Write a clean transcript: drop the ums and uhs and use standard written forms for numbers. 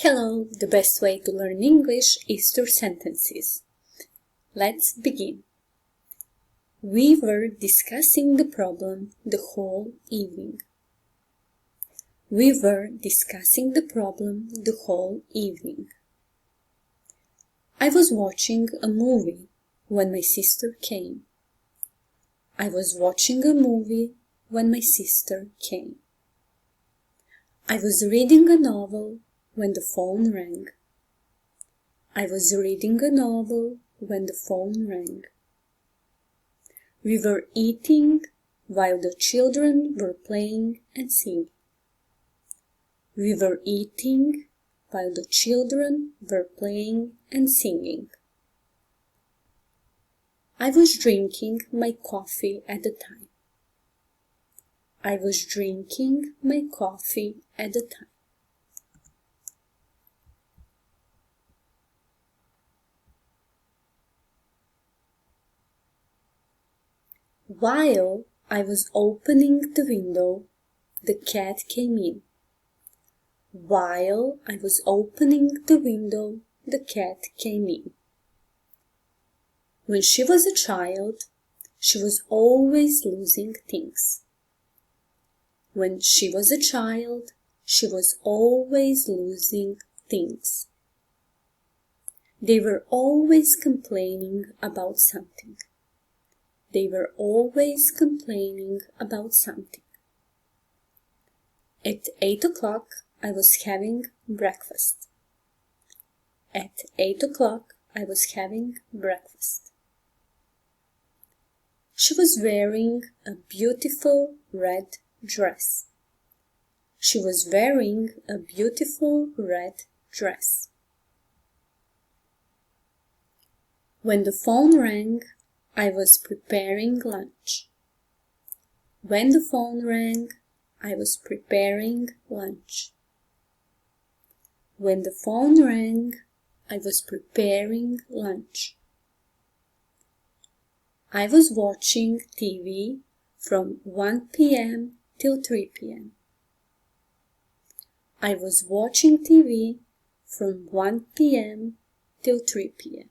Hello, the best way to learn English is through sentences. Let's begin. We were discussing the problem the whole evening. We were discussing the problem the whole evening. I was watching a movie when my sister came. I was watching a movie when my sister came. I was reading a novel when the phone rang. I was reading a novel when the phone rang. We were eating while the children were playing and singing. We were eating while the children were playing and singing. I was drinking my coffee at the time. I was drinking my coffee at the time. While I was opening the window, the cat came in. While I was opening the window, the cat came in. When she was a child, she was always losing things. When she was a child, she was always losing things. They were always complaining about something. They were always complaining about something. At 8 o'clock, I was having breakfast. At 8 o'clock, I was having breakfast. She was wearing a beautiful red dress. She was wearing a beautiful red dress. When the phone rang, I was preparing lunch. When the phone rang, I was preparing lunch. When the phone rang, I was preparing lunch. I was watching TV from 1 p.m. till 3 p.m. I was watching TV from 1 p.m. till 3 p.m.